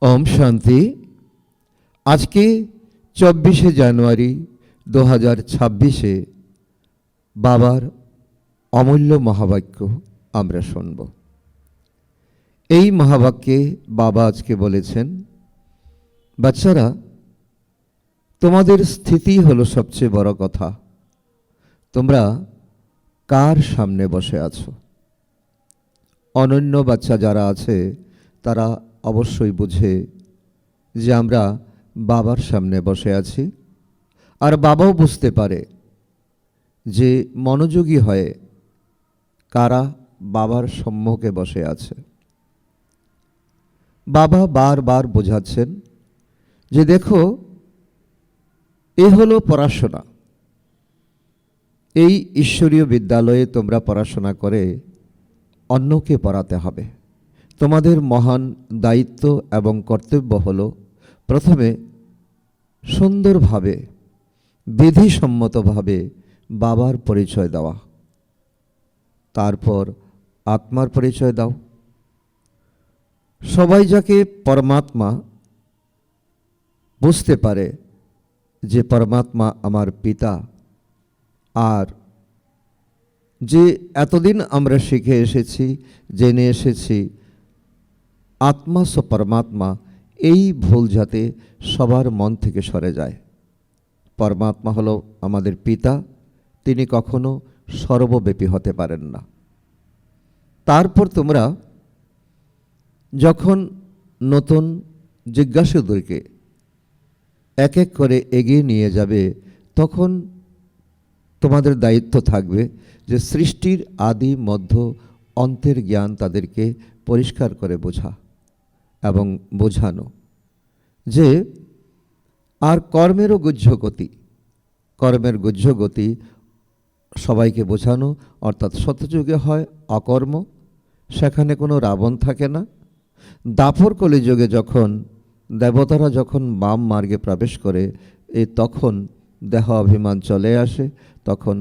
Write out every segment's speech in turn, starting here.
ओम शांति। आज के 24 জানুয়ারি 2026 বাবার অমূল্য মহাবাক্য আমরা শুনব। এই মহাবাক্যে বাবা আজকে বলেছেন, বাচ্চারা, তোমাদের স্থিতি হলো সবচেয়ে বড় কথা। তোমরা কার সামনে বসে আছো? অনন্য বাচ্চা যারা আছে তারা অবশ্যই বুঝে যে আমরা বাবার সামনে বসে আছি, আর বাবাও বুঝতে পারে যে মনোযোগী হয়ে কারা বাবার সম্মুখে বসে আছে। বাবা বারবার বোঝাচ্ছেন যে দেখো, এ হলো পড়াশোনা। এই ঈশ্বরীয় বিদ্যালয়ে তোমরা পড়াশোনা করে অন্যকে পড়াতে হবে। তোমাদের মহান দায়িত্ব এবং কর্তব্য হলো প্রথমে সুন্দরভাবে বিধিসম্মতভাবে বাবার পরিচয় দেওয়া, তারপর আত্মার পরিচয় দাও। সবাই যাকে পরমাত্মা বুঝতে পারে যে পরমাত্মা আমার পিতা, আর যে এতদিন আমরা শিখে এসেছি, জেনে এসেছি আত্মা স পরমাত্মা, এই ভুল যাতে সবার মন থেকে সরে যায়। পরমাত্মা হলো আমাদের পিতা, তিনি কখনো সর্বব্যাপী হতে পারেন না। তারপর তোমরা যখন নতুন জিজ্ঞাসুদেরকে এক এক করে এগিয়ে নিয়ে যাবে, তখন তোমাদের দায়িত্ব থাকবে যে সৃষ্টির আদি মধ্য অন্তের জ্ঞান তাদেরকে পরিষ্কার করে বোঝা এবং বোঝানো যে আর কর্মেরও গুহ্য গতি, কর্মের গুহ্য গতি সবাইকে বোঝানো। অর্থাৎ সত্যযুগে হয় অকর্ম, সেখানে কোনো রাবণ থাকে না। দাপর কলিযুগে যখন দেবতারা যখন বাম মার্গে প্রবেশ করে, তখন দেহ অভিমান চলে আসে, তখন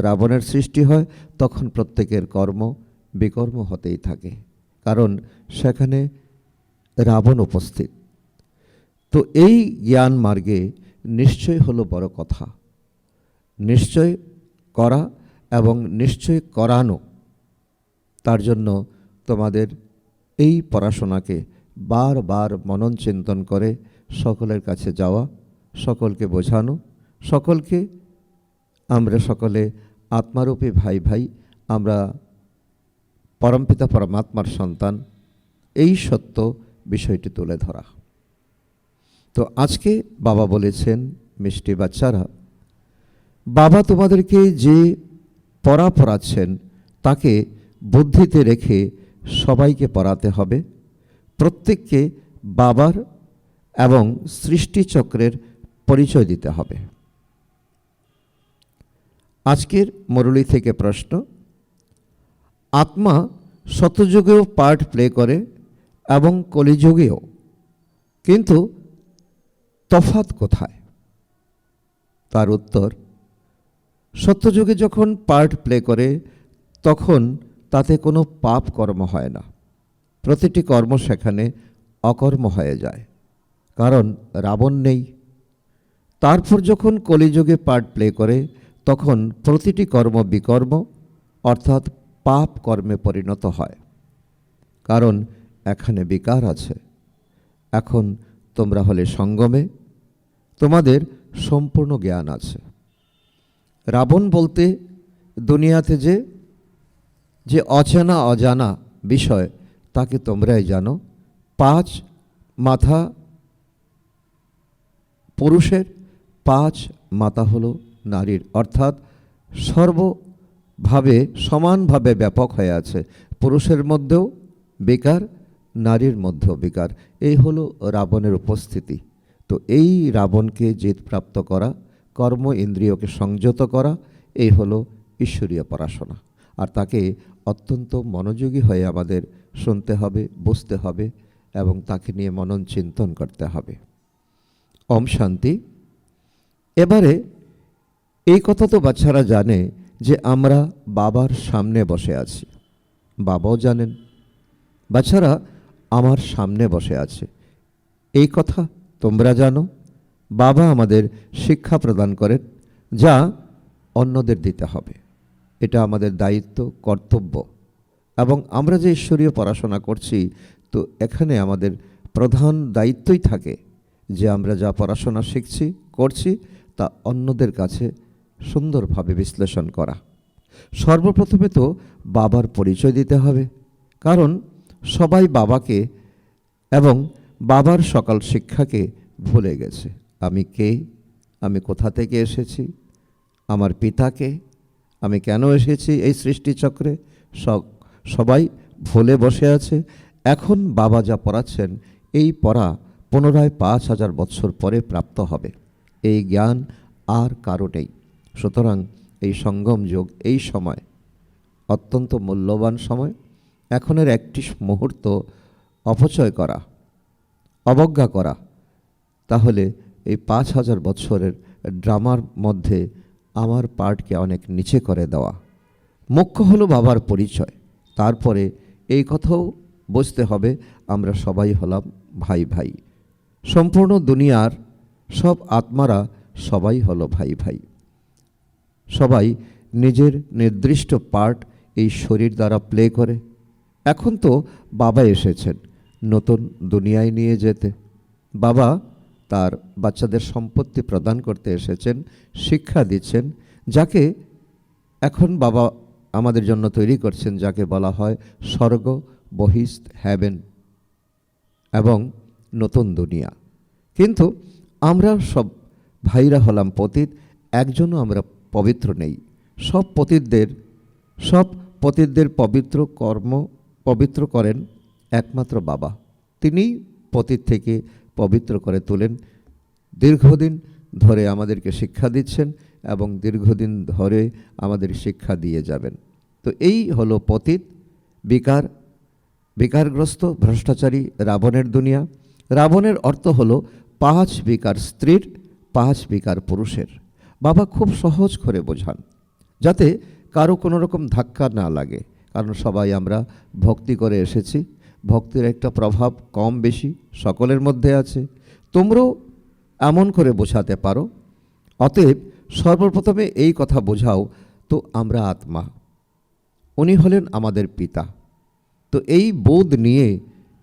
রাবণের সৃষ্টি হয়, তখন প্রত্যেকের কর্ম বিকর্ম হতেই থাকে, কারণ সেখানে রাবণ উপস্থিত। তো এই জ্ঞান মার্গে নিশ্চয় হলো বড় কথা, নিশ্চয় করা এবং নিশ্চয় করানো। তার জন্য তোমাদের এই পড়াশোনাকে বারবার মনন চিন্তন করে সকলের কাছে যাওয়া, সকলকে বোঝানো, সকলকে আমরা সকলে আত্মারূপী ভাই ভাই, আমরা পরমপিতা পরমাত্মার সন্তান, এই সত্য বিষয়টি তুলে ধরা। তো আজকে বাবা বলেছেন, মিষ্টি বাচ্চারা, বাবা তোমাদেরকে যে পড়াচ্ছেন তাকে বুদ্ধিতে রেখে সবাইকে পড়াতে হবে। প্রত্যেককে বাবার এবং সৃষ্টিচক্রের পরিচয় দিতে হবে। আজকের মুরলী থেকে প্রশ্ন, আত্মা সত্যযুগেও পার্ট প্লে করে এবং কলিযুগেও, কিন্তু তফাৎ কোথায়? তার উত্তর, সত্যযুগে যখন পার্ট প্লে করে তখন তাতে কোনো পাপ কর্ম হয় না, প্রতিটি কর্ম সেখানে অকর্ম হয়ে যায়, কারণ রাবণ নেই। তারপর যখন কলিযুগে পার্ট প্লে করে তখন প্রতিটি কর্ম বিকর্ম অর্থাৎ পাপ কর্মে পরিণত হয়, কারণ এখানে বিকার আছে। এখন তোমরা হলে সঙ্গমে, তোমাদের সম্পূর্ণ জ্ঞান আছে। রাবণ বলতে দুনিয়াতে যে অচেনা অজানা বিষয় তাকে তোমরাই জানো। 5 মাথা পুরুষের, 5 মাথা হলো নারীর, অর্থাৎ সর্বভাবে সমানভাবে ব্যাপক হয়ে আছে। পুরুষের মধ্যেও বিকার, নারীর মধ্যেও বিকার। এই হলো রাবণের উপস্থিতি। তো এই রাবণকে জিতপ্রাপ্ত করা, কর্ম ইন্দ্রিয়কে সংযত করা, এই হলো ঈশ্বরীয় পড়াশোনা। আর তাকে অত্যন্ত মনোযোগী হয়ে আমাদের শুনতে হবে, বুঝতে হবে এবং তাকে নিয়ে মনন চিন্তন করতে হবে। ওম শান্তি। এবারে এই কথা তো বাচ্চারা জানে যে আমরা বাবার সামনে বসে আছি, বাবাও জানেন বাচ্চারা আমার সামনে বসে আছে। এই কথা তোমরা জানো। বাবা আমাদের শিক্ষা প্রদান করেন, যা অন্যদের দিতে হবে। এটা আমাদের দায়িত্ব, কর্তব্য। এবং আমরা যে ঈশ্বরীয় পড়াশোনা করছি, তো এখানে আমাদের প্রধান দায়িত্বই থাকে যে আমরা যা পড়াশোনা শিখছি, করছি, তা অন্যদের কাছে সুন্দরভাবে বিশ্লেষণ করা। সর্বপ্রথমে তো বাবার পরিচয় দিতে হবে, কারণ সবাই বাবাকে এবং বাবার সকল শিক্ষাকে ভুলে গেছে। আমি কে, আমি কোথা থেকে এসেছি, আমার পিতাকে, আমি কেন এসেছি এই সৃষ্টিচক্রে, সবাই ভুলে বসে আছে। এখন বাবা যা পড়াচ্ছেন, এই পড়া পুনরায় 5000 বৎসর পরে প্রাপ্ত হবে। এই জ্ঞান আর কারো নেই। সুতরাং এই সঙ্গম যুগ, এই সময় অত্যন্ত মূল্যবান সময়। এখনের একটি মুহূর্ত অপচয় করা, অবজ্ঞা করা, তাহলে এই 5000 বৎসরের ড্রামার মধ্যে আমার পার্টকে অনেক নিচে করে দেওয়া। মুখ্য হলো বাবার পরিচয়। তারপরে এই কথাও বুঝতে হবে আমরা সবাই হলাম ভাই ভাই। সম্পূর্ণ দুনিয়ার সব আত্মারা সবাই হলো ভাই ভাই। সবাই নিজের নির্দিষ্ট পার্ট এই শরীর দ্বারা প্লে করে। এখন তো বাবা এসেছেন নতুন দুনিয়ায় নিয়ে যেতে। বাবা তার বাচ্চাদের সম্পত্তি প্রদান করতে এসেছেন, শিক্ষা দিচ্ছেন, যাকে এখন বাবা আমাদের জন্য তৈরি করছেন, যাকে বলা হয় স্বর্গ, বহিস্থ, হ্যাভেন এবং নতুন দুনিয়া। কিন্তু আমরা সব ভাইরা হলাম পতিত, একজনও আমরা পবিত্র নেই। সব পতিতদের পবিত্র কর্ম পবিত্র করেন একমাত্র বাবা। তিনিই পতিত থেকে পবিত্র করে তোলেন। দীর্ঘদিন ধরে আমাদেরকে শিক্ষা দিচ্ছেন এবং দীর্ঘদিন ধরে আমাদের শিক্ষা দিয়ে যাবেন। তো এই হলো পতিত, বিকারগ্রস্ত, ভ্রষ্টাচারী রাবণের দুনিয়া। রাবণের অর্থ হলো 5 বিকার স্ত্রীর, 5 বিকার পুরুষের। বাবা খুব সহজ করে বোঝান, যাতে কারো কোনো রকম ধাক্কা না লাগে। কারণ সবাই আমরা ভক্তি করে এসেছি, ভক্তির একটা প্রভাব কম বেশি সকলের মধ্যে আছে। তোমরাও এমন করে বোঝাতে পারো। অতএব সর্বপ্রথমে এই কথা বোঝাও, তো আমরা আত্মা, উনি হলেন আমাদের পিতা। তো এই বোধ নিয়ে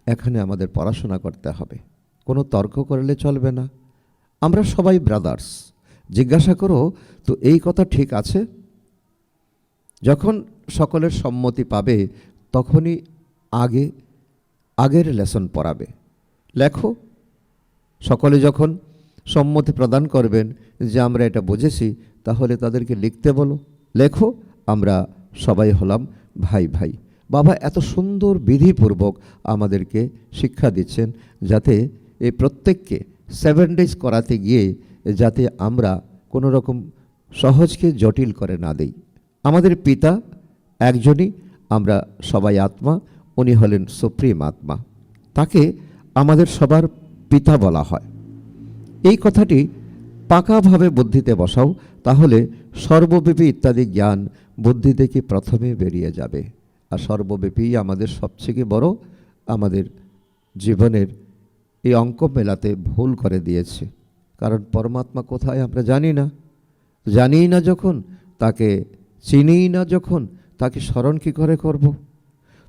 এখানে আমাদের পড়াশোনা করতে হবে, কোনো তর্ক করলে চলবে না। আমরা সবাই ব্রাদার্স। জিজ্ঞাসা করো, তো এই কথা ঠিক আছে? যখন সকলের সম্মতি পাবে, তখনই আগের লেসন পড়াবে। লেখো, সকলে যখন সম্মতি প্রদান করবেন যে আমরা এটা বুঝেছি, তাহলে তাদেরকে লিখতে বলো, লেখো, আমরা সবাই হলাম ভাই ভাই। বাবা এত সুন্দর বিধিপূর্বক আমাদেরকে শিক্ষা দিচ্ছেন, যাতে এই প্রত্যেককে 7 ডেজ করাতে গিয়ে যাতে আমরা কোনো রকম সহজকে জটিল করে না দেই। আমাদের পিতা একজনই, আমরা সবাই আত্মা, উনি হলেন সুপ্রিম আত্মা। তাকে আমাদের সবার পিতা বলা হয়। এই কথাটি পাকাভাবে বুদ্ধিতে বসাও, তাহলে সর্বব্যাপী ইত্যাদি জ্ঞান বুদ্ধি থেকে প্রথমে বেরিয়ে যাবে। আর সর্বব্যাপী আমাদের সবচেয়ে বড়, আমাদের জীবনের এই অঙ্ক মেলাতে ভুল করে দিয়েছে। কারণ পরমাত্মা কোথায় আমরা জানি না যখন, তাকে চিনিই না যখন, তাকে স্মরণ কী করে করব?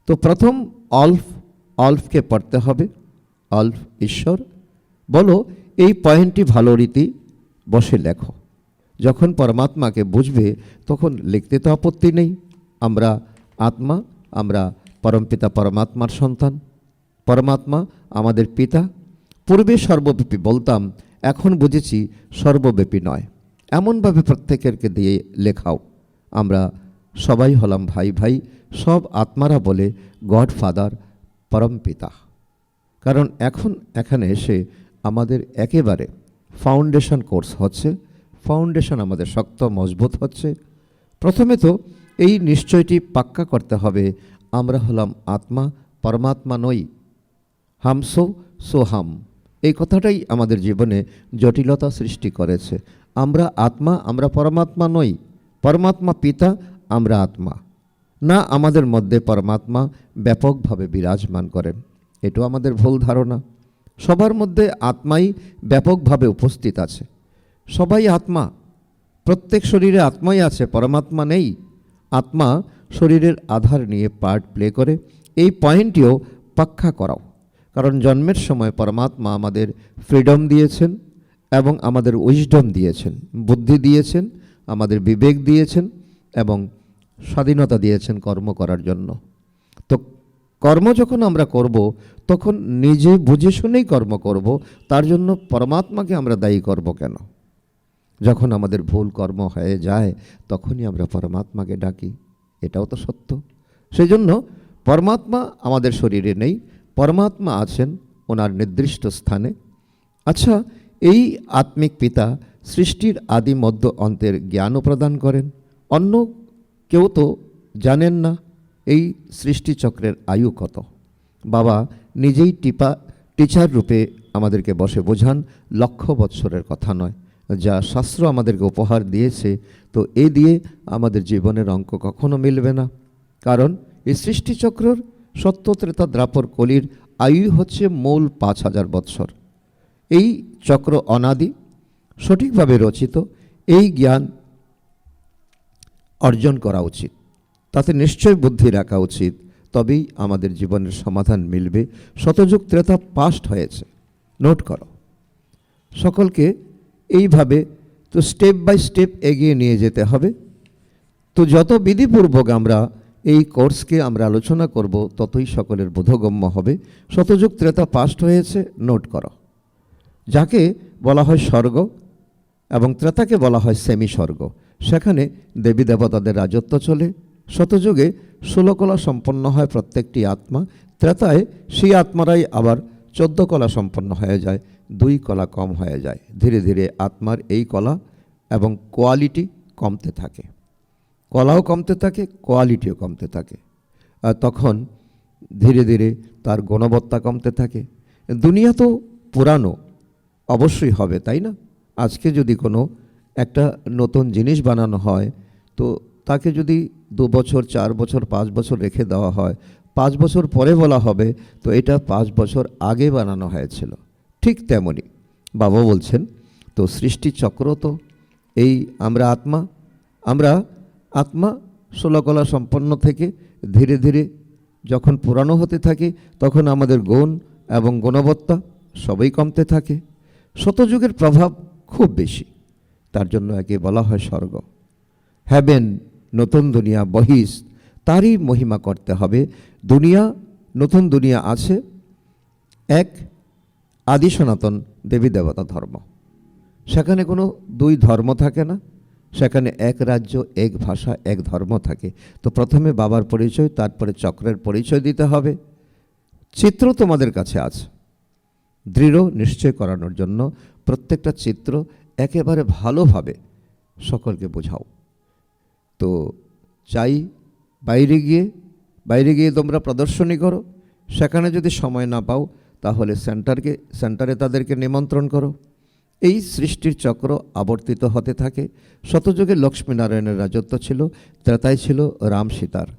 তো প্রথম অল্ফকে পড়তে হবে। অল্ফ ঈশ্বর। বলো, এই পয়েন্টটি ভালো রীতি বসে লেখো। যখন পরমাত্মাকে বুঝবে তখন লিখতে তো আপত্তি নেই। আমরা আত্মা, আমরা পরমপিতা পরমাত্মার সন্তান। পরমাত্মা আমাদের পিতা। পূর্বে সর্বব্যাপী বলতাম, এখন বুঝেছি সর্বব্যাপী নয়। এমনভাবে প্রত্যেকেরকে দিয়ে লেখাও, আমরা সবাই হলাম ভাই ভাই। সব আত্মারা বলে গড ফাদার, পরমপিতা। কারণ এখন এখানে এসে আমাদের একেবারে ফাউন্ডেশন কোর্স হচ্ছে। ফাউন্ডেশন আমাদের শক্ত মজবুত হচ্ছে। প্রথমে তো এই নিশ্চয়টি পাক্কা করতে হবে, আমরা হলাম আত্মা, পরমাত্মা নই। হামসো সোহাম, এই কথাটাই আমাদের জীবনে জটিলতা সৃষ্টি করেছে। আমরা আত্মা, আমরা পরমাত্মা নই। পরমাত্মা পিতা, আমরা আত্মা না। আমাদের মধ্যে পরমাত্মা ব্যাপকভাবে বিরাজমান করেন, এটাও আমাদের ভুল ধারণা। সবার মধ্যে আত্মাই ব্যাপকভাবে উপস্থিত আছে। সবাই আত্মা, প্রত্যেক শরীরে আত্মাই আছে, পরমাত্মা নেই। আত্মা শরীরের আধার নিয়ে পার্ট প্লে করে, এই পয়েন্টটিও পাক্কা করাও। কারণ জন্মের সময় পরমাত্মা আমাদের ফ্রিডম দিয়েছেন এবং আমাদের উইজডম দিয়েছেন, বুদ্ধি দিয়েছেন, আমাদের বিবেক দিয়েছেন এবং স্বাধীনতা দিয়েছেন কর্ম করার জন্য। তো কর্ম যখন আমরা করব তখন নিজে বুঝে শুনেই কর্ম করব, তার জন্য পরমাত্মাকে আমরা দায়ী করব কেন? যখন আমাদের ভুল কর্ম হয়ে যায় তখনই আমরা পরমাত্মাকে ডাকি, এটাও তো সত্য। সেই জন্য পরমাত্মা আমাদের শরীরে নেই, পরমাত্মা আছেন ওনার নির্দিষ্ট স্থানে। আচ্ছা, এই আত্মিক পিতা সৃষ্টির আদি মধ্য অন্তের জ্ঞানও প্রদান করেন। অন্য কেউ তো জানেন না এই সৃষ্টিচক্রের আয়ু কত। বাবা নিজেই টিচার রূপে আমাদেরকে বসে বোঝান, লক্ষ বৎসরের কথা নয়, যা শাস্ত্র আমাদেরকে উপহার দিয়েছে। তো এই দিয়ে আমাদের জীবনের অঙ্ক কখনো মিলবে না। কারণ এই সৃষ্টিচক্রের সত্য ত্রেতা দ্রাপর কলির আয়ু হচ্ছে মূল 5000 বৎসর। এই চক্র অনাদি, সঠিকভাবে রচিত। এই জ্ঞান অর্জন করা উচিত, তাতে নিশ্চয় বুদ্ধি রাখা উচিত, তবেই আমাদের জীবনের সমাধান মিলবে। শতযুগ ত্রেতা পাস্ট হয়েছে, নোট করো। সকলকে এইভাবে তো স্টেপ বাই স্টেপ এগিয়ে নিয়ে যেতে হবে। তো যত বিধিপূর্বক আমরা এই কোর্সকে আমরা আলোচনা করব ততই সকলের বোধগম্য হবে। শতযুগ ত্রেতা পাস্ট হয়েছে, নোট করো। যাকে বলা হয় স্বর্গ এবং ত্রেতাকে বলা হয় সেমি স্বর্গ, সেখানে দেবী দেবতাদের রাজত্ব চলে। শতযুগে 16 কলা সম্পন্ন হয় প্রত্যেকটি আত্মা, ত্রেতায় সেই আত্মারাই আবার 14 কলা সম্পন্ন হয়ে যায়, 2 কলা কম হয়ে যায়। ধীরে ধীরে আত্মার এই কলা এবং কোয়ালিটি কমতে থাকে, কলাও কমতে থাকে, কোয়ালিটিও কমতে থাকে। আর তখন ধীরে ধীরে তার গুণবত্তা কমতে থাকে। দুনিয়া তো পুরানো অবশ্যই হবে, তাই না? আজকে যদি কোনো একটা নতুন জিনিস বানানো হয়, তো তাকে যদি 2 বছর 4 বছর 5 বছর রেখে দেওয়া হয়, 5 বছর পরে বলা হবে তো এটা 5 বছর আগে বানানো হয়েছিল। ঠিক তেমনি বাবা বলছেন, তো সৃষ্টি চক্র তো এই আমরা আত্মা 16 কলা সম্পন্ন থেকে ধীরে ধীরে যখন পুরানো হতে থাকে তখন আমাদের গুণ এবং গুণবত্তা সবই কমতে থাকে। শতযুগের প্রভাব খুব বেশি, তার জন্য একে বলা হয় স্বর্গ। হ্যাভেন, নতুন দুনিয়া, বহিস, তারই মহিমা করতে হবে। দুনিয়া, নতুন দুনিয়া আছে এক আদি সনাতন দেবী দেবতা ধর্ম, সেখানে কোনো 2 ধর্ম থাকে না, সেখানে এক রাজ্য, এক ভাষা, এক ধর্ম থাকে। তো প্রথমে বাবার পরিচয়, তারপরে চক্রের পরিচয় দিতে হবে। চিত্র তোমাদের কাছে আছে, দৃঢ় নিশ্চয় করানোর জন্য প্রত্যেকটা চিত্র একেবারে ভালোভাবে সকলকে বোঝাও। তো চাই বাইরে গিয়ে তোমরা প্রদর্শনী করো। সেখানে যদি সময় না পাও তাহলে সেন্টারে তাদেরকে নিমন্ত্রণ করো। এই সৃষ্টির চক্র আবর্তিত হতে থাকে। শতযুগে লক্ষ্মীনারায়ণের রাজত্ব ছিল, ত্রেতায় ছিল রাম সীতার।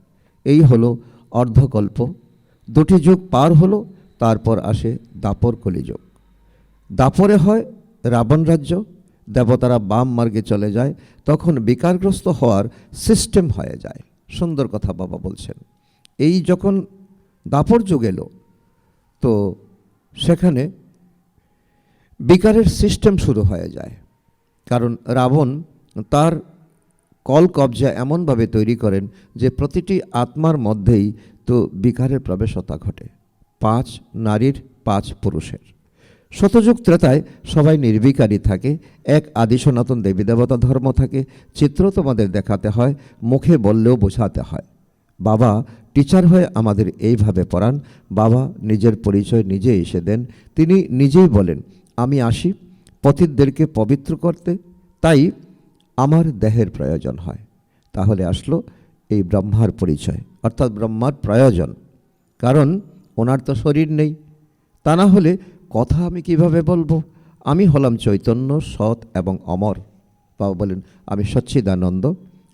এই হলো অর্ধকল্প। 2টি যুগ পার হলো, তারপর আসে দাপর কলিযুগ। দাপরে হয় রাবণ রাজ্য, দেবতারা বাম মার্গে চলে যায়, তখন বিকারগ্রস্ত হওয়ার সিস্টেম হয়ে যায়। সুন্দর কথা বাবা বলছেন। এই যখন দাপর যুগ এলো, তো সেখানে বিকারের সিস্টেম শুরু হয়ে যায়। কারণ রাবণ তার কল কবজা এমনভাবে তৈরি করেন যে প্রতিটি আত্মার মধ্যেই তো বিকারের প্রবেশতা ঘটে, 5 নারীর 5 পুরুষের। শতযুগ ত্রেতায় সবাই নির্বিকারী থাকে, এক আদি সনাতন দেবী দেবতা ধর্ম থাকে। চিত্র তোমাদের দেখাতে হয়, মুখে বললেও বোঝাতে হয়। বাবা টিচার হয়ে আমাদের এইভাবে পড়ান। বাবা নিজের পরিচয় নিজে এসে দেন। তিনি নিজেই বলেন, আমি আসি পতিতদেরকে পবিত্র করতে, তাই আমার দেহের প্রয়োজন হয়। তাহলে আসলো এই ব্রহ্মার পরিচয়, অর্থাৎ ব্রহ্মার প্রয়োজন, কারণ ওনার তো শরীর নেই। তা না হলে কথা আমি কিভাবে বলবো? আমি হলাম চৈতন্য, সৎ এবং অমর। বাবা বলেন, আমি সচ্চিদানন্দ।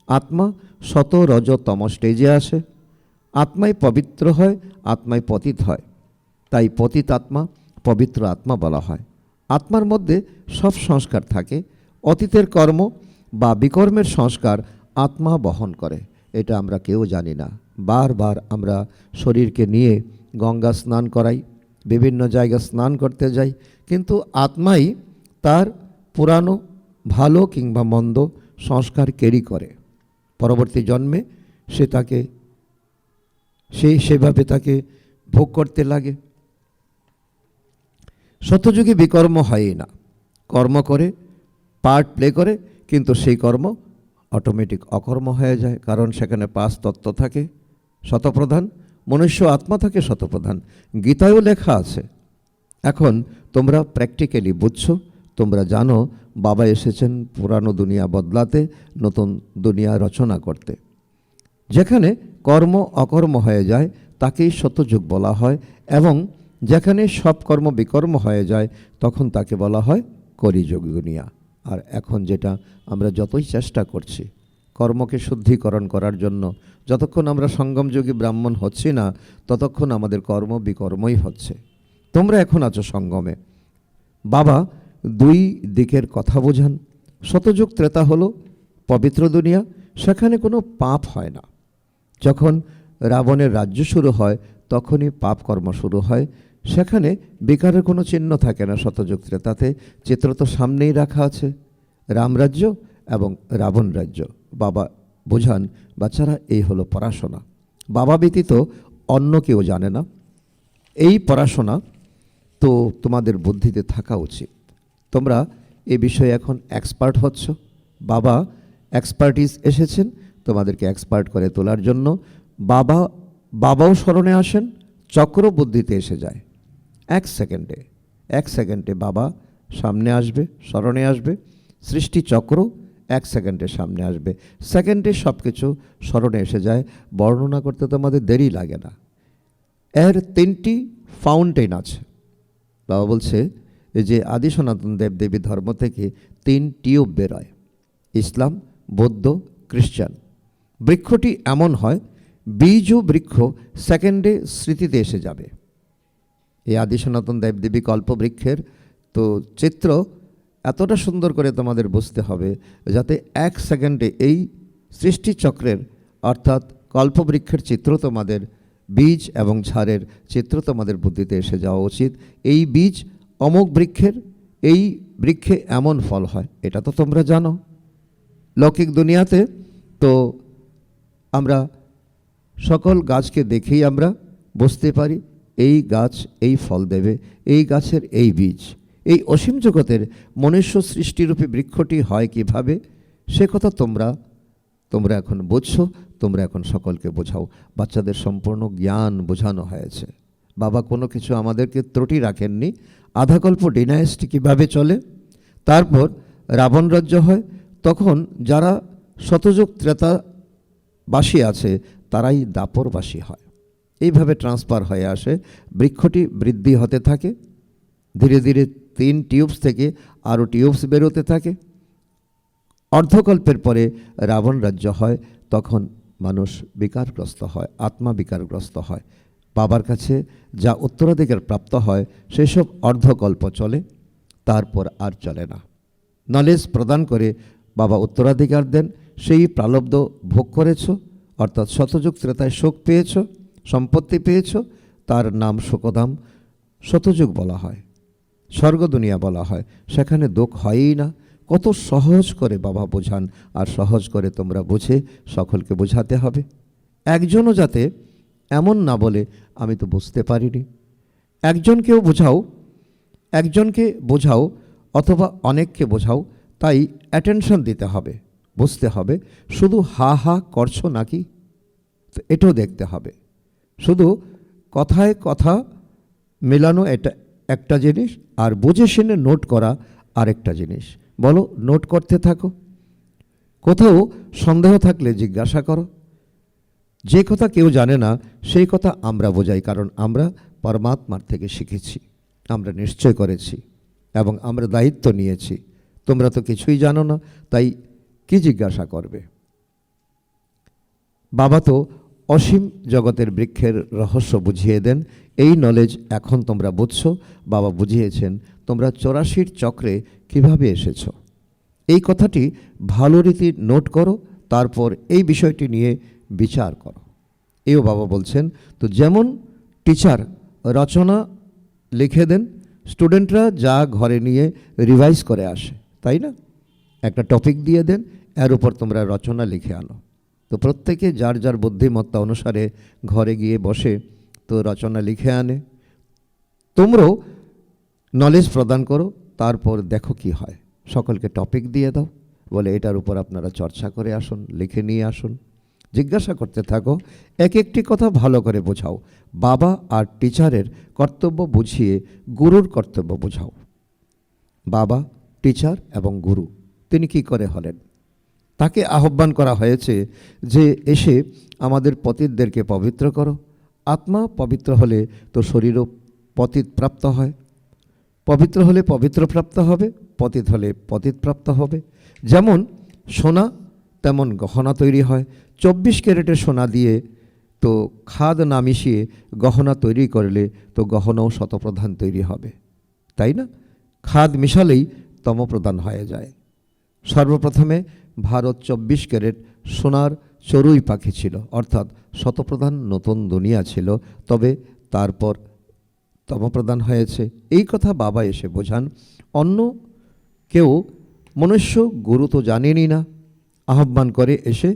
আত্মা শত রজ তম স্টেজে আসে, আত্মাই পবিত্র হয়, আত্মাই পতিত হয়। তাই পতিত আত্মা পবিত্র আত্মা বলা হয়। আত্মার মধ্যে সব সংস্কার থাকে। অতীতের কর্ম বা বিকর্মের সংস্কার আত্মা বহন করে, এটা আমরা কেউ জানি না। বারবার আমরা শরীরকে নিয়ে গঙ্গা স্নান করাই, বিভিন্ন জায়গায় স্নান করতে যাই, কিন্তু আত্মাই তার পুরানো ভালো কিংবা মন্দ সংস্কার ক্যারি করে। পরবর্তী জন্মে সেভাবে তাকে ভোগ করতে লাগে। সত্যযুগে বিকর্ম হয়ই না, কর্ম করে, পার্ট প্লে করে, কিন্তু সেই কর্ম অটোমেটিক অকর্ম হয়ে যায়, কারণ সেখানে 5 তত্ত্ব থাকে শতপ্রধান, মনুষ্য আত্মা থাকে শতপ্রধান। গীতায়ও লেখা আছে। এখন তোমরা প্র্যাকটিক্যালি বুঝছো, তোমরা জানো বাবা এসেছেন পুরানো দুনিয়া বদলাতে, নতুন দুনিয়া রচনা করতে। যেখানে কর্ম অকর্ম হয়ে যায় তাকেই সত্যযুগ বলা হয়, এবং যেখানে সব কর্ম বিকর্ম হয়ে যায় তখন তাকে বলা হয় কলিযুগ দুনিয়া। আর এখন যেটা আমরা যতই চেষ্টা করছি কর্মকে শুদ্ধিকরণ করার জন্য, যতক্ষণ আমরা সঙ্গমযোগী ব্রাহ্মণ হচ্ছি না ততক্ষণ আমাদের কর্ম বিকর্মই হচ্ছে। তোমরা এখন আছো সঙ্গমে। বাবা 2 দিকের কথা বোঝান। শতযুগ ত্রেতা হলো পবিত্র দুনিয়া, সেখানে কোনো পাপ হয় না। যখন রাবণের রাজ্য শুরু হয় তখনই পাপ কর্ম শুরু হয়। সেখানে বিকারের কোনো চিহ্ন থাকে না। শতযুগ ত্রেতাতে চিত্র তো সামনেই রাখা আছে, রামরাজ্য এবং রাবণ রাজ্য। বাবা বোঝান, বাচ্চারা এই হলো পড়াশোনা, বাবা ব্যতীত অন্য কেউ জানে না। এই পড়াশোনা তো তোমাদের বুদ্ধিতে থাকা উচিত। তোমরা এ বিষয়ে এখন এক্সপার্ট হচ্ছ। এক্সপার্টিস এসেছেন তোমাদেরকে এক্সপার্ট করে তোলার জন্য। বাবাও স্মরণে আসেন, চক্র বুদ্ধিতে এসে যায়। এক সেকেন্ডে বাবা সামনে আসবে, স্মরণে আসবে। সৃষ্টি চক্র 1 সেকেন্ডে সামনে আসবে। সেকেন্ডে সব কিছু স্মরণে এসে যায়। বর্ণনা করতে তোমাদের দেরি লাগে না। এর 3টি ফাউন্টেন আছে। বাবা বলছে যে আদি সনাতন দেবদেবী ধর্ম থেকে 3 টিউব বেরোয়, ইসলাম, বৌদ্ধ, খ্রিস্টান। বৃক্ষটি এমন হয়, বীজ বৃক্ষ সেকেন্ডে স্মৃতিতে এসে যাবে। এই আদি সনাতন দেবদেবী কল্পবৃক্ষের তো চিত্র এতটা সুন্দর করে তোমাদের বুঝতে হবে যাতে 1 সেকেন্ডে এই সৃষ্টিচক্রের অর্থাৎ কল্পবৃক্ষের চিত্র তোমাদের, বীজ এবং ঝাড়ের চিত্র তোমাদের বুদ্ধিতে এসে যাওয়া উচিত। এই বীজ অমুক বৃক্ষের, এই বৃক্ষে এমন ফল হয়, এটা তো তোমরা জানো। লৌকিক দুনিয়াতে তো আমরা সকল গাছকে দেখেই আমরা বুঝতে পারি এই গাছ এই ফল দেবে, এই গাছের এই বীজ। এই অসীম জগতের মনুষ্য সৃষ্টিরূপী বৃক্ষটি হয় কিভাবে, সে কথা তোমরা এখন বুঝছো। তোমরা এখন সকলকে বোঝাও। বাচ্চাদের সম্পূর্ণ জ্ঞান বোঝানো হয়েছে। বাবা কোনো কিছু আমাদেরকে ত্রুটি রাখেননি। আধাকল্প ডিনাইস্টি কীভাবে চলে, তারপর রাবণ রাজ্য হয়, তখন যারা শতযুগ ত্রেতাবাসী আছে তারাই দাপরবাসী হয়। এইভাবে ট্রান্সফার হয়ে আসে। বৃক্ষটি বৃদ্ধি হতে থাকে, ধীরে ধীরে 3 টিউবস থেকে আরও টিউবস বেরোতে থাকে। অর্ধকল্পের পরে রাবণ রাজ্য হয়, তখন মানুষ বিকারগ্রস্ত হয়, আত্মা বিকারগ্রস্ত হয়। বাবার কাছে যা উত্তরাধিকার প্রাপ্ত হয় সেসব অর্ধকল্প চলে, তারপর আর চলে না। নলেজ প্রদান করে বাবা উত্তরাধিকার দেন, সেই প্রালব্ধ ভোগ করেছ, অর্থাৎ শতযুগ ত্রেতায় সুখ পেয়েছ, সম্পত্তি পেয়েছ, তার নাম সুখধাম শতযুগ বলা হয়, স্বর্গ দুনিয়া বলা হয়। সেখানে দুঃখ হয়ই না। কত সহজ করে বাবা বোঝান, আর সহজ করে তোমরা বুঝে সকলকে বোঝাতে হবে। একজনও যাতে এমন না বলে আমি তো বুঝতে পারিনি। একজনকে বোঝাও অথবা অনেককে বোঝাও, তাই অ্যাটেনশন দিতে হবে, বুঝতে হবে। শুধু হা হা করছো নাকি, তো এটাও দেখতে হবে। শুধু কথায় কথা মেলানো এটা একটা জিনিস, আর বুঝে শুনে নোট করা আরেকটা জিনিস। বলো, নোট করতে থাকো। কোথাও সন্দেহ থাকলে জিজ্ঞাসা করো। যে কথা কেউ জানে না সেই কথা আমরা বোঝাই, কারণ আমরা পরমাত্মার থেকে শিখেছি, আমরা নিশ্চয় করেছি এবং আমরা দায়িত্ব নিয়েছি। তোমরা তো কিছুই জানো না, তাই কি জিজ্ঞাসা করবে? বাবা তো অসীম জগতের বৃক্ষের রহস্য বুঝিয়ে দেন। এই নলেজ এখন তোমরা বুঝছো, বাবা বুঝিয়েছেন। তোমরা 84 চক্রে কিভাবে এসেছো, এই কথাটি ভালো রীতি নোট করো, তারপর এই বিষয়টি নিয়ে বিচার করো। এও বাবা বলছেন। তো যেমন টিচার রচনা লিখে দেন, স্টুডেন্টরা যা ঘরে নিয়ে রিভাইজ করে আসে, তাই না? একটা টপিক দিয়ে দেন, এর উপর তোমরা রচনা লিখে আনো। তো প্রত্যেকে যার যার বুদ্ধিমত্তা অনুসারে ঘরে গিয়ে বসে তো রচনা লিখে আনে। তোমরাও নলেজ প্রদান করো, তারপর দেখো কি হয়। সকলকে টপিক দিয়ে দাও, বলে এটার উপর আপনারা চর্চা করে আসুন, লিখে নিয়ে আসুন। জিজ্ঞাসা করতে থাকো, এক একটি কথা ভালো করে বোঝাও। বাবা আর টিচারের কর্তব্য বুঝিয়ে গুরুর কর্তব্য বোঝাও। বাবা, টিচার এবং গুরু তিনি কি করে হলেন? তাকে আহ্বান করা হয়েছে যে এসে আমাদের পতিতদেরকে পবিত্র করো। আত্মা পবিত্র হলে তো শরীরও পতিত প্রাপ্ত হয়, পবিত্র হলে পবিত্র প্রাপ্ত হবে, পতিত হলে পতিত প্রাপ্ত হবে। যেমন সোনা তেমন গহনা তৈরি হয়। 24 ক্যারেটের সোনা দিয়ে তো খাদ না মিশিয়ে গহনা তৈরি করলে তো গহনাও শতপ্রধান তৈরি হবে, তাই না? খাদ মিশালেই তমপ্রধান হয়ে যায়। সর্বপ্রথমে ভারত 24 ক্যারেট সোনার চড়ুই পাখি ছিল, অর্থাৎ শতপ্রধান নতুন দুনিয়া ছিল, তবে তারপর তমপ্রধান হয়েছে। এই কথা বাবা এসে বোঝান। অন্য কেউ মনুষ্য গুরু তো জানেনই না, আহ্বান করে এসে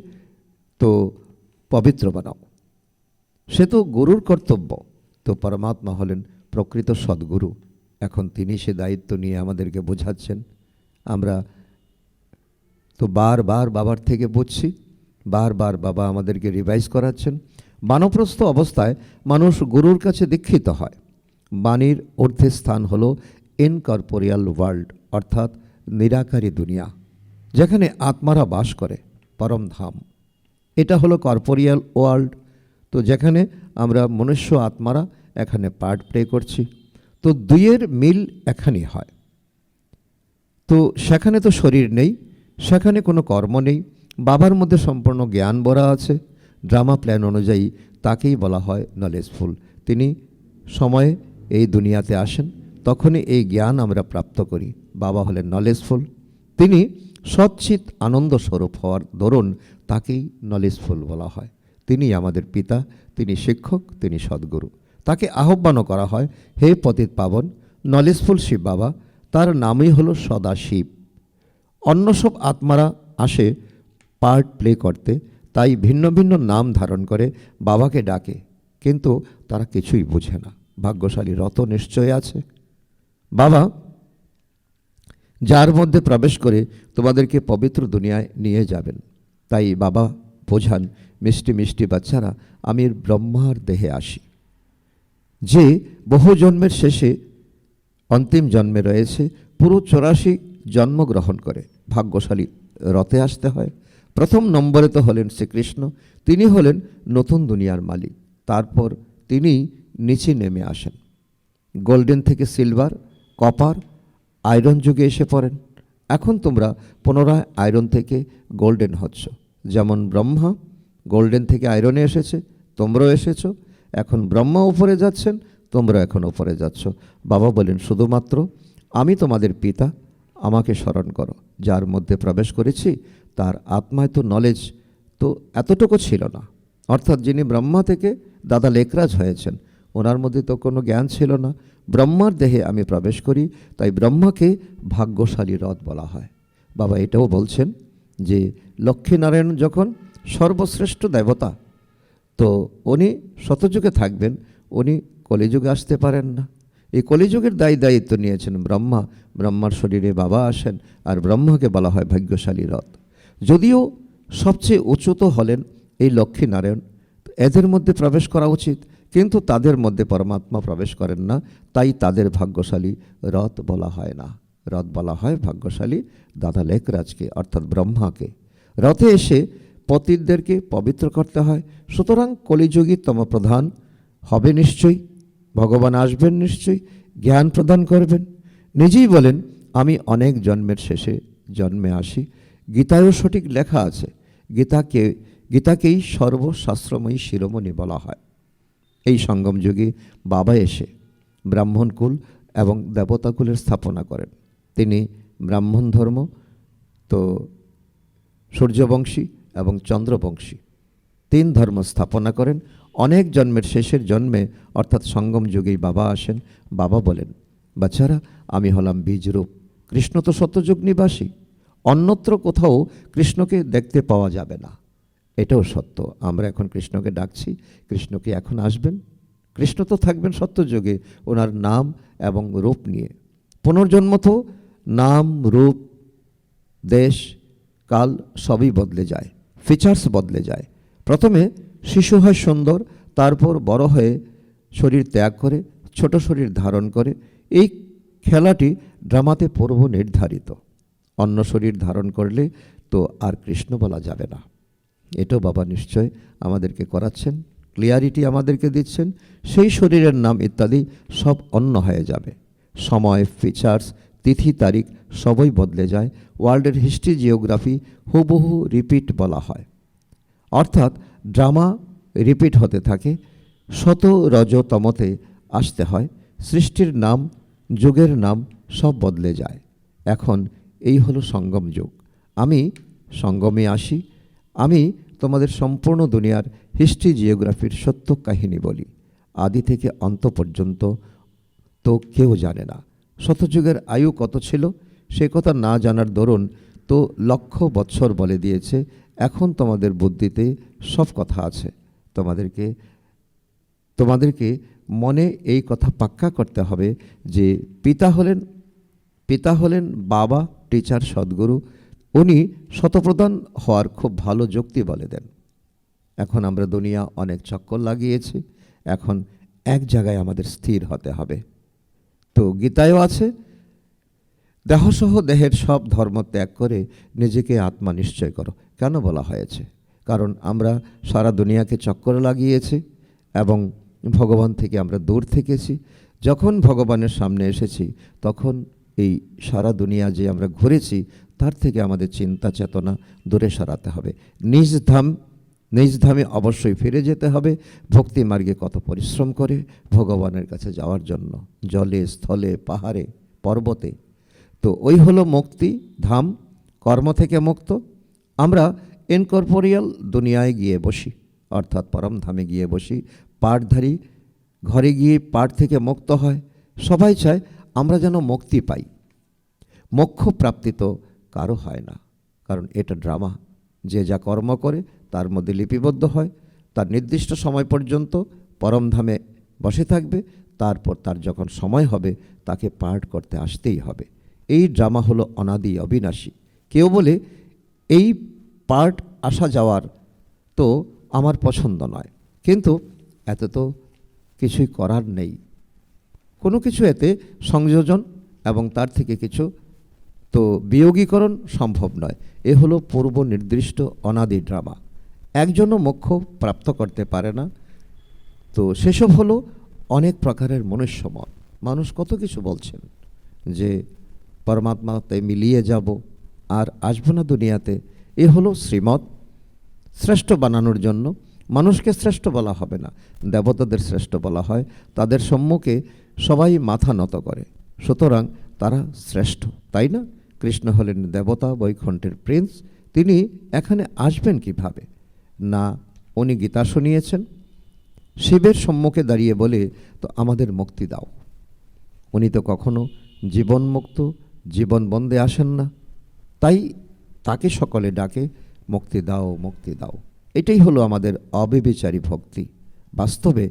তো পবিত্র বানাও, সে তো গুরুর কর্তব্য। তো পরমাত্মা হলেন প্রকৃত সদ্গুরু, এখন তিনি সে দায়িত্ব নিয়ে আমাদেরকে বোঝাচ্ছেন। আমরা তো বারবার বাবার থেকে বুঝছি, বারবার বাবা আমাদেরকে রিভাইজ করাচ্ছেন। বানপ্রস্থ অবস্থায় মানুষ গুরুর কাছে দীক্ষিত হয়। বাণীর ঊর্ধ্বে স্থান হলো ইনকর্পোরিয়াল ওয়ার্ল্ড, অর্থাৎ নিরাকারী দুনিয়া, যেখানে আত্মারা বাস করে, পরম ধাম। এটা হলো কর্পোরিয়াল ওয়ার্ল্ড, তো যেখানে আমরা মনুষ্য আত্মারা এখানে পার্ট প্লে করছি। তো দুইয়ের মিল এখানেই হয়। তো সেখানে তো শরীর নেই, সেখানে কোনো কর্ম নেই, বাবার মধ্যে সম্পূর্ণ জ্ঞান ভরা আছে। ড্রামা প্ল্যান অনুযায়ী তাকেই বলা হয় নলেজফুল। তিনি সময়ে এই দুনিয়াতে আসেন, তখনই এই জ্ঞান আমরা প্রাপ্ত করি। বাবা হলেন নলেজফুল, তিনি সচ্চিত আনন্দ স্বরূপ হওয়ার দরুন তাকেই নলেজফুল বলা হয়। তিনি আমাদের পিতা, তিনি শিক্ষক, তিনি সদ্গুরু। তাকে আহ্বানও করা হয়, হে পতিত পাবন নলেজফুল শিব বাবা। তার নামই হলো সদাশিব। অন্য সব আত্মারা আসে পার্ট প্লে করতে, তাই ভিন্ন ভিন্ন নাম ধারণ করে বাবাকে ডাকে, কিন্তু তারা কিছুই বোঝে না। ভাগ্যশালী রত নিশ্চয় আছে। বাবা যার মধ্যে প্রবেশ করে তোমাদেরকে পবিত্র দুনিয়ায় নিয়ে যাবেন। তাই বাবা বোঝান, মিষ্টি মিষ্টি বাচ্চারা, আমি ব্রহ্মার দেহে আসি, যে বহু জন্মের শেষে অন্তিম জন্মে রয়েছে, পুরো 84 জন্মগ্রহণ করে ভাগ্যশালী রথে আসতে হয়। প্রথম নম্বরে তো হলেন শ্রীকৃষ্ণ, তিনি হলেন নতুন দুনিয়ার মালিক। তারপর তিনি নিচে নেমে আসেন, গোল্ডেন থেকে সিলভার, কপার, আয়রন যুগে এসে পড়েন। এখন তোমরা পুনরায় আয়রন থেকে গোল্ডেন হচ্ছ। যেমন ব্রহ্মা গোল্ডেন থেকে আয়রনে এসেছে, তোমরাও এসেছো। এখন ব্রহ্মা উপরে যাচ্ছেন, তোমরা এখন উপরে যাচ্ছ। বাবা বলেন, শুধুমাত্র আমি তোমাদের পিতা, আমাকে স্মরণ করো। যার মধ্যে প্রবেশ করেছি তার আত্মায় তো নলেজ তো এতটুকু ছিল না, অর্থাৎ যিনি ব্রহ্মা থেকে দাদা লেকরাজ হয়েছেন, ওনার মধ্যে তো কোনো জ্ঞান ছিল না। ব্রহ্মার দেহে আমি প্রবেশ করি, তাই ব্রহ্মাকে ভাগ্যশালী রথ বলা হয়। বাবা এটাও বলছেন যে লক্ষ্মীনারায়ণ যখন সর্বশ্রেষ্ঠ দেবতা, তো উনি শতযুগে থাকবেন, উনি কলিযুগে আসতে পারেন না। এই কলিযুগের দায়িত্ব নিয়েছেন ব্রহ্মা। ব্রহ্মার শরীরে বাবা আসেন, আর ব্রহ্মাকে বলা হয় ভাগ্যশালী রথ। যদিও সবচেয়ে উচ্চত হলেন এই লক্ষ্মীনারায়ণ, এদের মধ্যে প্রবেশ করা উচিত, কিন্তু তাদের মধ্যে পরমাত্মা প্রবেশ করেন না, তাই তাদের ভাগ্যশালী রথ বলা হয় না। রথ বলা হয় ভাগ্যশালী দাদা লেকরাজকে, অর্থাৎ ব্রহ্মাকে। রথে এসে পতিতদেরকে পবিত্র করতে হয়। সুতরাং কলিযুগী তমপ্রধান হবে নিশ্চয়ই, ভগবান আসবেন নিশ্চয়ই, জ্ঞান প্রদান করবেন। নিজেই বলেন, আমি অনেক জন্মের শেষে জন্মে আসি। গীতায়ও সঠিক লেখা আছে, গীতা গীতাকেই সর্বশাস্ত্রময়ী শিরোমণি বলা হয়। এই সঙ্গম যুগে বাবা এসে ব্রাহ্মণকুল এবং দেবতাকুলের স্থাপনা করেন। তিনি ব্রাহ্মণ ধর্ম, তো সূর্যবংশী এবং চন্দ্রবংশী 3 ধর্ম স্থাপনা করেন। অনেক জন্মের শেষের জন্মে অর্থাৎ সঙ্গম যুগেই বাবা আসেন। বাবা বলেন, বাচ্চারা, আমি হলাম বীজরূপ। কৃষ্ণ তো সত্যযুগ নিবাসী, অন্যত্র কোথাও কৃষ্ণকে দেখতে পাওয়া যাবে না। এটাও সত্য। আমরা এখন কৃষ্ণকে ডাকছি, কৃষ্ণ কি এখন আসবেন? কৃষ্ণ তো থাকবেন সত্যযুগে ওনার নাম এবং রূপ নিয়ে। পুনর্জন্ম তো নাম, রূপ, দেশ, কাল সবই বদলে যায়, ফিচার্স বদলে যায়। প্রথমে শিশু হয় সুন্দর, তারপর বড় হয়ে শরীর ত্যাগ করে ছোট শরীর ধারণ করে। এই খেলাটি ড্রামাতে পূর্ব নির্ধারিত। অন্য শরীর ধারণ করলে তো আর কৃষ্ণ বলা যাবে না। এটাও বাবা নিশ্চয় আমাদেরকে করাচ্ছেন, ক্লিয়ারিটি আমাদেরকে দিচ্ছেন। সেই শরীরের নাম ইত্যাদি সব অন্য হয়ে যাবে। সময়, ফিচার্স, তিথি, তারিখ সবই বদলে যায়। ওয়ার্ল্ডের হিস্ট্রি, জিওগ্রাফি হুবহু রিপিট বলা হয়। অর্থাৎ ড্রামা রিপিট হতে থাকে। শত রজতমতে আসতে হয়। সৃষ্টির নাম, যুগের নাম সব বদলে যায়। এখন এই হলো সঙ্গম যুগ। আমি সঙ্গমে আসি। আমি তোমাদের সম্পূর্ণ দুনিয়ার হিস্ট্রি, জিওগ্রাফির সত্য কাহিনী বলি। আদি থেকে অন্ত পর্যন্ত তো কেউ জানে না। শতযুগের আয়ু কত ছিল সে কথা না জানার দরুন তো লক্ষ বৎসর বলে দিয়েছে। এখন তোমাদের বুদ্ধিতে সব কথা আছে। তোমাদেরকে মনে এই কথা পাক্কা করতে হবে যে পিতা হলেন বাবা, টিচার, সদ্গুরু। উনি শতপ্রধান হওয়ার খুব ভালো যুক্তি বলে দেন। এখন আমরা দুনিয়া অনেক চক্কর লাগিয়েছি, এখন এক জায়গায় আমাদের স্থির হতে হবে। তো গীতায়ও আছে, দেহসহ দেহের সব ধর্ম ত্যাগ করে নিজেকে আত্মা নিশ্চয় করো। কেন বলা হয়েছে? কারণ আমরা সারা দুনিয়াকে চক্কর লাগিয়েছি এবং ভগবান থেকে আমরা দূর থেকেছি। যখন ভগবানের সামনে এসেছি তখন এই সারা দুনিয়া যে আমরা ঘুরেছি তার থেকে আমাদের চিন্তা চেতনা দূরে সরাতে হবে। নিজ ধামে অবশ্যই ফিরে যেতে হবে। ভক্তি মার্গে কত পরিশ্রম করে ভগবানের কাছে যাওয়ার জন্য, জলে, স্থলে, পাহাড়ে, পর্বতে। তো ওই হলো মুক্তি ধাম, কর্ম থেকে মুক্ত। আমরা ইনকর্পোরিয়াল দুনিয়ায় গিয়ে বসি, অর্থাৎ পরম ধামে গিয়ে বসি। পাঠধারী ঘরে গিয়ে পাঠ থেকে মুক্ত হয়। সবাই চায় আমরা যেন মুক্তি পাই। মোক্ষ প্রাপ্তি তো কারো হয় না, কারণ এটা ড্রামা। যে যা কর্ম করে তার মধ্যে লিপিবদ্ধ হয়, তার নির্দিষ্ট সময় পর্যন্ত পরমধামে বসে থাকবে। তারপর তার যখন সময় হবে তাকে পাঠ করতে আসতেই হবে। এই ড্রামা হলো অনাদি, অবিনাশী। কেউ বলে এই পাঠ আসা যাওয়ার তো আমার পছন্দ নয়, কিন্তু এত তো কিছুই করার নেই। কোনো কিছু এতে সংযোজন এবং তার থেকে কিছু তো বিয়োগীকরণ সম্ভব নয়। এ হলো পূর্ব নির্দিষ্ট অনাদি ড্রামা। একজনও মোক্ষ প্রাপ্ত করতে পারে না। তো সেসব হলো অনেক প্রকারের মনুষ্যমত। মানুষ কত কিছু বলছেন যে পরমাত্মাতে মিলিয়ে যাব আর আসবো না দুনিয়াতে। এ হলো শ্রীমত। শ্রেষ্ঠ বানানোর জন্য মানুষকে শ্রেষ্ঠ বলা হবে না, দেবতাদের শ্রেষ্ঠ বলা হয়। তাদের সম্মুখে সবাই মাথা নত করে, সুতরাং তারা শ্রেষ্ঠ, তাই না? কৃষ্ণ হলেন দেবতা, বৈকুণ্ঠের প্রিন্স। তিনি এখানে আসবেন কিভাবে? না, উনি গীতা শুনিয়েছেন, শিবের সম্মুখে দাঁড়িয়ে বলে তো আমাদের মুক্তি দাও। উনি তো কখনো জীবনমুক্ত, জীবন বন্দে আসেন না, তাই তাকে সকলে ডাকে মুক্তি দাও, মুক্তি দাও। এটাই হলো আমাদের অবিবেচারী ভক্তি। বাস্তবে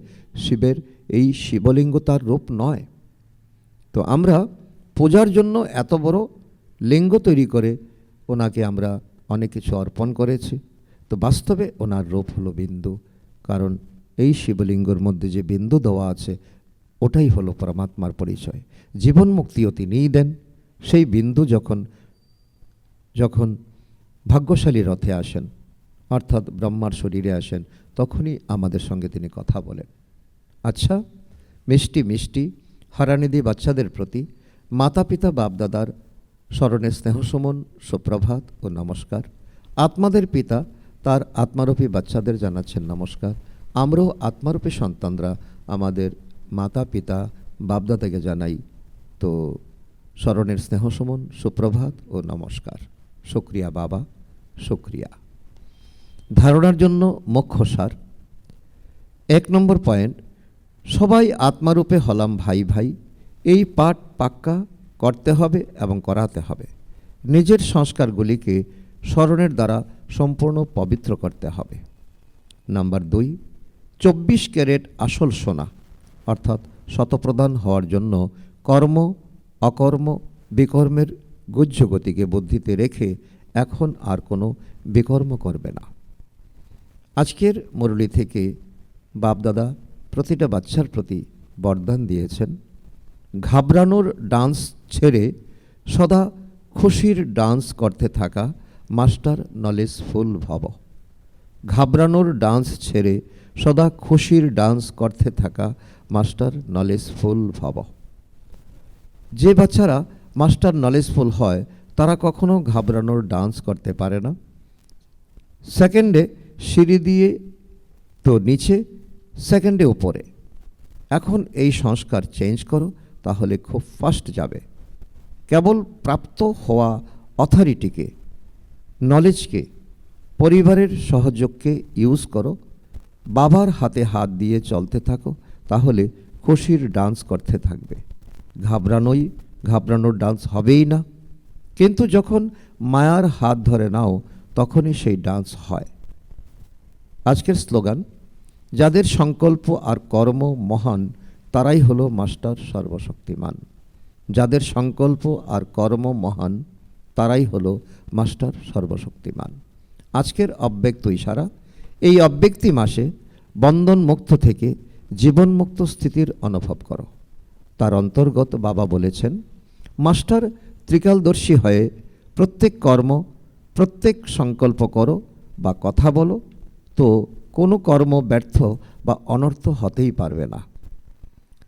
শিবের এই শিবলিঙ্গ তার রূপ নয়। তো আমরা পূজার জন্য এত বড় লিঙ্গ তৈরি করে ওনাকে আমরা অনেক কিছু অর্পণ করেছি। তো বাস্তবে ওনার রূপ হলো বিন্দু, কারণ এই শিবলিঙ্গর মধ্যে যে বিন্দু দেওয়া আছে ওটাই হলো পরমাত্মার পরিচয়। জীবন মুক্তিও তিনিই দেন। সেই বিন্দু যখন ভাগ্যশালী রথে আসেন, অর্থাৎ ব্রহ্মার শরীরে আসেন, তখনই আমাদের সঙ্গে তিনি কথা বলেন। আচ্ছা, মিষ্টি মিষ্টি হারানিধি বাচ্চাদের প্রতি মাতা পিতা বাপদাদার স্মরণে স্নেহসুমন, সুপ্রভাত ও নমস্কার। আত্মাদের পিতা তার আত্মারূপী বাচ্চাদের জানাচ্ছেন নমস্কার। আমরাও আত্মারূপী সন্তানরা আমাদের মাতা পিতা বাপদাদাকে জানাই তো স্মরণের স্নেহসমন, সুপ্রভাত ও নমস্কার। শুক্রিয়া বাবা, শুক্রিয়া। ধারণার জন্য মুখ্য সার। 1 নম্বর পয়েন্ট, সবাই আত্মারূপে হলাম ভাই ভাই। এই পাঠ পাক্কা করতে হবে এবং করাতে হবে। নিজের সংস্কারগুলিকে স্মরণের দ্বারা সম্পূর্ণ পবিত্র করতে হবে। নাম্বার 2, 24 ক্যারেট আসল সোনা অর্থাৎ শতপ্রধান হওয়ার জন্য কর্ম অকর্ম বিকর্মের গুহ্য গতিকে বুদ্ধিতে রেখে এখন আর কোনো বিকর্ম করবে না। আজকের মুরলী থেকে বাপদাদা প্রতিটা বাচ্চার প্রতি বরদান দিয়েছেন, ঘাবড়ানোর ডান্স ছেড়ে সদা খুশির ডান্স করতে থাকা মাস্টার নলেজফুল ভব। ঘাবড়ানোর ডান্স ছেড়ে সদা খুশির ডান্স করতে থাকা মাস্টার নলেজফুল ভব। যে বাচ্চারা মাস্টার নলেজফুল হয় তারা কখনো ঘাবড়ানোর ডান্স করতে পারে না। সেকেন্ডে সিঁড়ি দিয়ে তো নিচে, সেকেন্ডে উপরে। এখন এই সংস্কার চেঞ্জ করো, তাহলে খুব ফাস্ট যাবে। কেবল প্রাপ্ত হওয়া অথরিটিকে, নলেজকে, পরিবারের সহযোগকে ইউজ করো। বাবার হাতে হাত দিয়ে চলতে থাকো, তাহলে খুশির ডান্স করতে থাকবে। ঘাবড়ানোর ডান্স হবেই না। কিন্তু যখন মায়ার হাত ধরে নাও তখনই সেই ডান্স হয়। আজকের স্লোগান, যাদের সংকল্প আর কর্ম মহান তারাই হলো মাস্টার সর্বশক্তিমান। যাদের সংকল্প আর কর্ম মহান তারাই হলো মাস্টার সর্বশক্তিমান। আজকের অব্যক্ত ইশারা, এই অব্যক্তি মাসে বন্ধন মুক্ত থেকে জীবনমুক্ত স্থিতির অনুভব করো। তার অন্তর্গত বাবা বলেছেন, মাস্টার ত্রিকালদর্শী হয়ে প্রত্যেক কর্ম, প্রত্যেক সংকল্প করো বা কথা বলো, তো কোনো কর্ম ব্যর্থ বা অনর্থ হতেই পারবে না।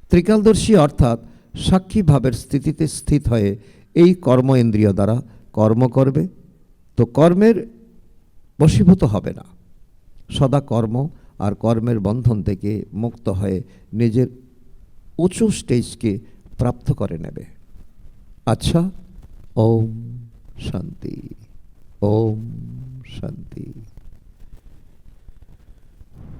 ত্রিকালদর্শী অর্থাৎ সাক্ষী ভাবের স্থিতিতে স্থিত হয়ে এই কর্ম ইন্দ্রিয় দ্বারা কর্ম করবে, তো কর্মের বশীভূত হবে না। সদা কর্ম আর কর্মের বন্ধন থেকে মুক্ত হয়ে নিজের উঁচু স্টেজকে প্রাপ্ত করে নেবে। আচ্ছা, ওম শান্তি, ওম শান্তি।